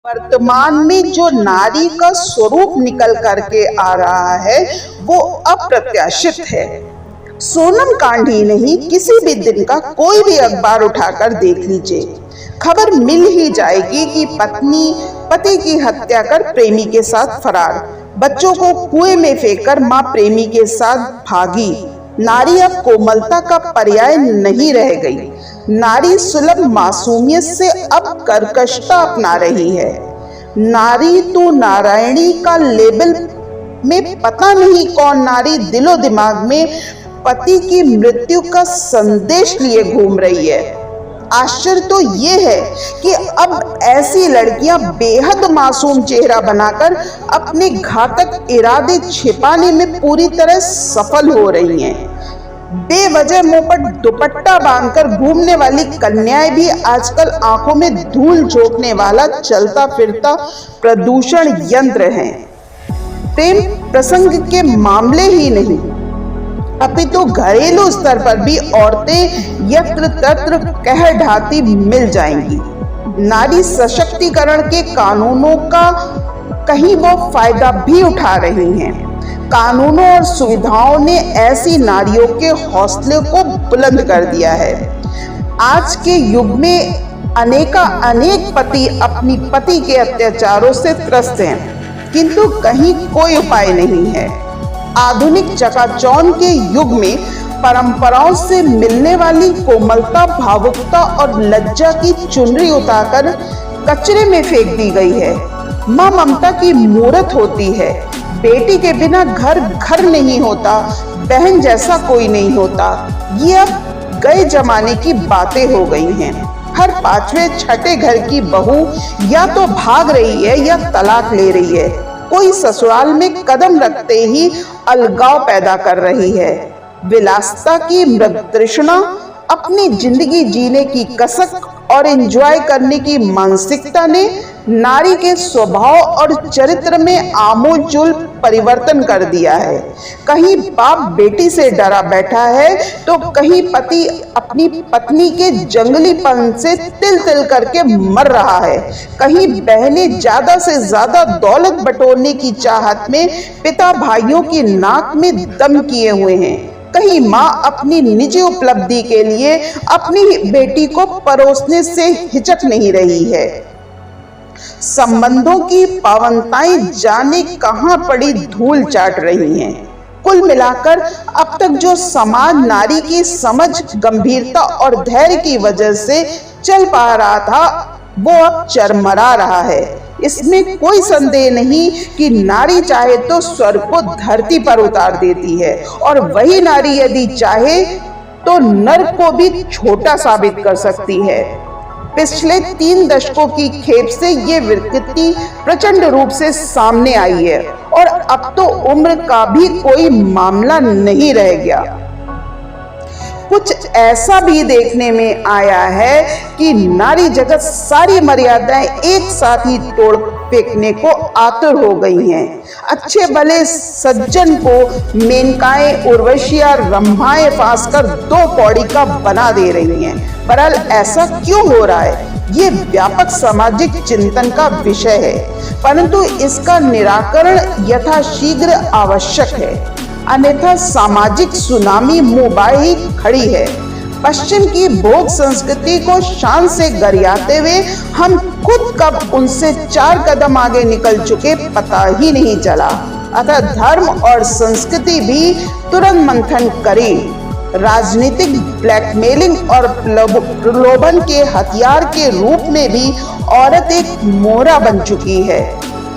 वर्तमान में जो नारी का स्वरूप निकल करके आ रहा है वो अप्रत्याशित है। सोनम कांड ही नहीं, किसी भी दिन का कोई भी अखबार उठाकर देख लीजिए, खबर मिल ही जाएगी कि पत्नी पति की हत्या कर प्रेमी के साथ फरार, बच्चों को कुएं में फेंककर मां प्रेमी के साथ भागी। नारी अब कोमलता का पर्याय नहीं रह गई। नारी सुलभ मासूमियत से अब कर्कशता अपना रही है। नारी तो नारायणी का लेबल में पता नहीं कौन नारी दिलो दिमाग में पति की मृत्यु का संदेश लिए घूम रही है। आश्चर्य तो ये है कि अब ऐसी लड़कियां बेहद मासूम चेहरा बनाकर अपने घातक इरादे छिपाने में पूरी तरह सफल हो रही हैं। बेवजह मुंह पर दुपट्टा बांधकर घूमने वाली कन्याएं भी आजकल आंखों में धूल झोंकने वाला चलता फिरता प्रदूषण यंत्र हैं। प्रेम प्रसंग के मामले ही नहीं, अपितु घरेलू स्तर पर भी औरतें यत्र तत्र कह ढाती मिल जाएंगी। नारी सशक्तिकरण के कानूनों का कहीं वो फायदा भी उठा रही हैं। कानूनों और सुविधाओं ने ऐसी नारियों के हौसले को बुलंद कर दिया है। आज के युग में अनेक पति अपनी पति के अत्याचारों से त्रस्त हैं, किंतु कहीं कोई उपाय नहीं है। आधुनिक चकाचौंध के युग में परंपराओं से मिलने वाली कोमलता, भावुकता और लज्जा की चुनरी उतारकर कचरे में फेंक दी गई है। मां ममता की मूरत होती है। बेटी के बिना घर घर नहीं होता, बहन जैसा कोई नहीं होता। ये अब गए जमाने की बातें हो गई हैं। हर पांचवें छठे घर की बहू या तो भाग रही है या तलाक ले रही है। कोई ससुराल में कदम रखते ही अलगाव पैदा कर रही है। विलासिता की मृग तृष्णा, अपनी जिंदगी जीने की कसक और एंजॉय करने की मानसिकता ने नारी के स्वभाव और चरित्र में आमूलचूल परिवर्तन कर दिया है। कहीं बाप बेटी से डरा बैठा है तो कहीं पति अपनी पत्नी के जंगलीपन से तिल तिल करके मर रहा है। कहीं बहनें ज्यादा से ज्यादा दौलत बटोरने की चाहत में पिता भाइयों की नाक में दम किए हुए हैं। कहीं माँ अपनी निजी उपलब्धि के लिए अपनी बेटी को परोसने से हिचक नहीं रही है। संबंधों की पावनताएं जाने कहां पड़ी धूल चाट रही हैं। कुल मिलाकर अब तक जो समाज नारी की समझ, गंभीरता और धैर्य की वजह से चल पा रहा था वो अब चरमरा रहा है। इसमें कोई संदेह नहीं कि नारी चाहे तो स्वर्ग को धरती पर उतार देती है और वही नारी यदि चाहे तो नर्क को भी छोटा साबित कर सकती है। पिछले 3 दशकों की खेप से ये विकृति प्रचंड रूप से सामने आई है और अब तो उम्र का भी कोई मामला नहीं रह गया। कुछ ऐसा भी देखने में आया है कि नारी जगत सारी मर्यादाएं एक साथ ही तोड़ फेंकने को आतुर हो गई हैं। अच्छे भले सज्जन को मेनकाएं, उर्वशियां, रंभाएं फांस कर 2 पौड़ी का बना दे रही हैं। बहरहाल ऐसा क्यों हो रहा है, ये व्यापक सामाजिक चिंतन का विषय है, परंतु इसका निराकरण यथाशीघ्र आवश्यक है, अन्यथा सामाजिक सुनामी मुंह बाए ही खड़ी है। पश्चिम की भोग संस्कृति को शान से गरियाते हुए हम खुद कब उनसे 4 कदम आगे निकल चुके पता ही नहीं चला। अतः धर्म और संस्कृति भी तुरंत मंथन करें। राजनीतिक ब्लैकमेलिंग और प्रलोभन के हथियार के रूप में भी औरत एक मोहरा बन चुकी है।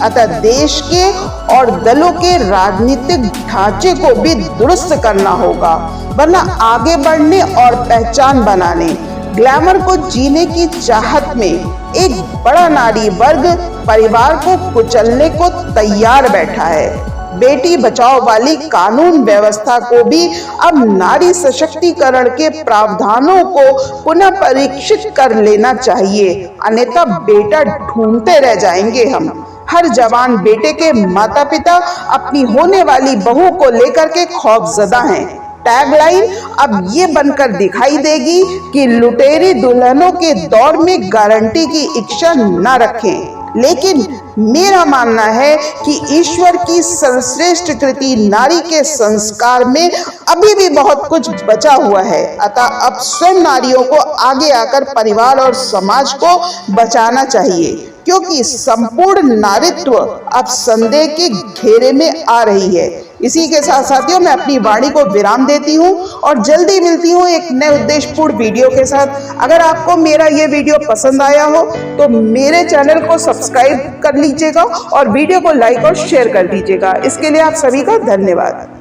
अतः देश के और दलों के राजनीतिक ढांचे को भी दुरुस्त करना होगा, वरना आगे बढ़ने और पहचान बनाने, ग्लैमर को जीने की चाहत में एक बड़ा नारी वर्ग परिवार को कुचलने को तैयार बैठा है। बेटी बचाओ वाली कानून व्यवस्था को भी अब नारी सशक्तिकरण के प्रावधानों को पुनः परीक्षित कर लेना चाहिए, अन्यथा बेटा ढूंढते रह जाएंगे हम। हर जवान बेटे के माता पिता अपनी होने वाली बहू को लेकर के खौफजदा हैं। टैगलाइन अब ये बनकर दिखाई देगी कि लुटेरी दुल्हनों के दौर में गारंटी की इच्छा न रखें। लेकिन मेरा मानना है कि ईश्वर की सर्वश्रेष्ठ कृति नारी के संस्कार में अभी भी बहुत कुछ बचा हुआ है। अतः अब स्वयं नारियों को आगे आकर परिवार और समाज को बचाना चाहिए, क्योंकि संपूर्ण नारीत्व अब संदेह के घेरे में आ रही है। इसी के साथ साथियों मैं अपनी वाणी को विराम देती हूँ और जल्दी मिलती हूँ एक नए उद्देश्यपूर्ण वीडियो के साथ। अगर आपको मेरा ये वीडियो पसंद आया हो तो मेरे चैनल को सब्सक्राइब कर लीजिएगा और वीडियो को लाइक और शेयर कर दीजिएगा। इसके लिए आप सभी का धन्यवाद।